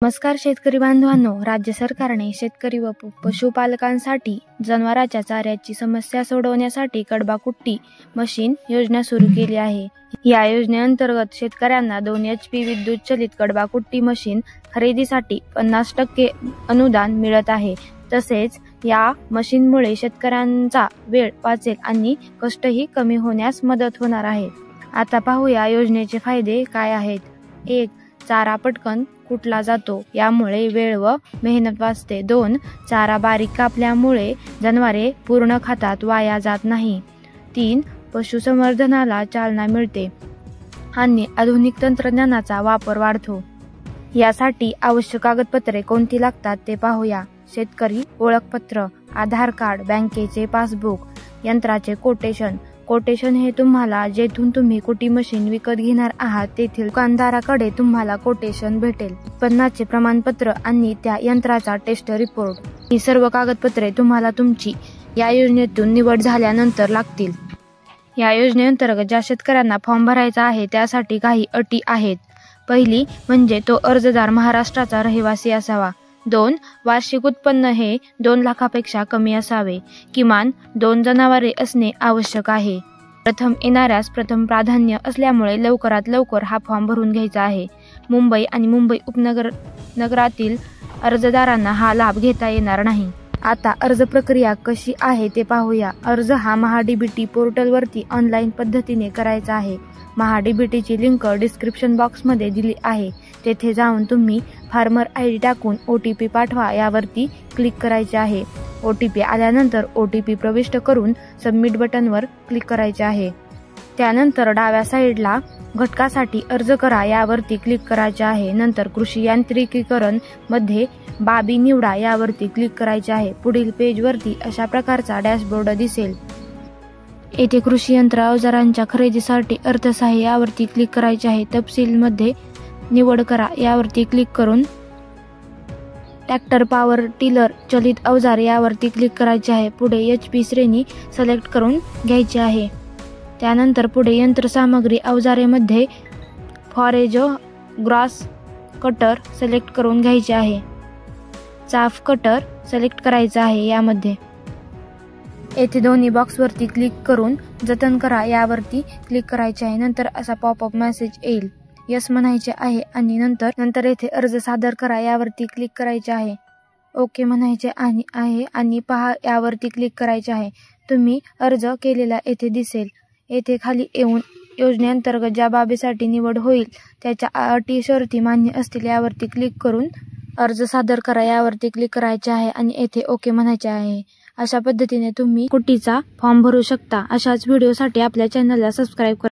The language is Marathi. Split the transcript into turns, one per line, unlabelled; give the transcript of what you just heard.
नमस्कार शेतकरी बांधवांनो, राज्य सरकारने शेतकरी व पशुपालकांसाठी जनावरांच्या चाऱ्याची समस्या सोडवण्यासाठी कडबा-कुट्टी मशीन योजना सुरू केली आहे। या योजनेअंतर्गत शेतकऱ्यांना 2 HP विद्युत चलित कडबा-कुट्टी मशीन खरेदीसाठी 50% अनुदान मिळत आहे। तसेच या मशीनमुळे शेतकऱ्यांचा वेळ वाचेल आणि कष्टही कमी होण्यास मदत होणार आहे। आता पाहूया योजनेचे फायदे काय आहेत। 1. चारा पटकन कुटला जातो, यामुळे वेळ व मेहनत वाचते। 2. चारा बारीक कापल्यामुळे जनावरे पूर्ण खातात, वाया जात नाही। 3. पशुसंवर्धनाला चालना मिळते आणि आधुनिक तंत्रज्ञानाचा वापर वाढतो। यासाठी आवश्यक कागदपत्रे कोणती लागतात ते पाहूया। शेतकरी ओळखपत्र, आधार कार्ड, बँकेचे पासबुक, यंत्राचे कोटेशन हे तुम्हाला जेथून तुम्ही कुटी मशीन विकत घेणार आहात तेथील दुकानदाराकडे तुम्हाला कोटेशन भेटेल। उत्पन्नाचे प्रमाणपत्र आणि त्या यंत्राचा टेस्ट रिपोर्ट, ही सर्व कागदपत्रे तुम्हाला तुमची या योजनेतून निवड झाल्यानंतर लागतील। या योजनेअंतर्गत ज्या शेतकऱ्यांना फॉर्म भरायचा आहे त्यासाठी काही अटी आहेत। पहिली म्हणजे तो अर्जदार महाराष्ट्राचा रहिवासी असावा। 2. वार्षिक उत्पन्न हे 2 लाखापेक्षा कमी असावे। किमान 2 जनावरे असणे आवश्यक आहे। प्रथम येणाऱ्यास प्रथम प्राधान्य असल्यामुळे लवकरात लवकर हा फॉर्म भरून घ्यायचा आहे। मुंबई आणि मुंबई उपनगरातील अर्जदारांना हा लाभ घेता येणार नाही। आता अर्ज प्रक्रिया कशी आहे ते पाहूया। अर्ज हा महाडीबीटी पोर्टलवरती ऑनलाईन पद्धतीने करायचा आहे। महाडीबीटीची लिंक डिस्क्रिप्शन बॉक्समध्ये दिली आहे। तेथे जाऊन तुम्ही फार्मर ID टाकून OTP पाठवा यावरती क्लिक करायचे आहे। OTP आल्यानंतर OTP प्रविष्ट करून सबमिट बटनवर क्लिक करायचे आहे। त्यानंतर डाव्या साईडला घटकासाठी अर्ज करा यावरती क्लिक करायचे आहे। नंतर कृषी यांत्रिकीकरण मध्ये बाबी निवडा यावरती क्लिक करायचे आहे। पुढील पेजवरती अशा प्रकारचा डॅशबोर्ड दिसेल। येथे कृषी यंत्र अवजारांच्या खरेदीसाठी अर्थसहाय्य यावरती क्लिक करायचे आहे। तपशील मध्ये निवड करा यावरती क्लिक करून ट्रॅक्टर, पॉवर टिलर, चलित अवजार यावरती क्लिक करायचे आहे। पुढे HP श्रेणी सिलेक्ट करून घ्यायची आहे। त्यानंतर पुढे यंत्रसामग्री अवजारेमध्ये फॉरेज ग्रास कटर सिलेक्ट करून घ्यायचे आहे। चाफ कटर सिलेक्ट करायचा आहे। यामध्ये येथे दोन्ही बॉक्सवरती क्लिक करून जतन करा यावरती क्लिक करायचे आहे। नंतर असा पॉपअप मेसेज येईल, यस म्हणायचे आहे आणि नंतर येथे अर्ज सादर करा यावरती क्लिक करायचे आहे। ओके म्हणायचे आहे आणि पहा यावरती क्लिक करायचे आहे। तुम्ही अर्ज केलेला येथे दिसेल। येथे खाली येऊन योजनेअंतर्गत ज्या बाबीसाठी निवड होईल त्याच्या अटी शर्ती मान्य असतील यावरती क्लिक करून अर्ज सादर करा यावरती क्लिक करायचे आहे आणि येथे ओके म्हणायचे आहे। अशा पद्धतीने तुम्ही कुटीचा फॉर्म भरू शकता। अशाच व्हिडिओसाठी आपल्या चॅनलला सबस्क्राईब करा।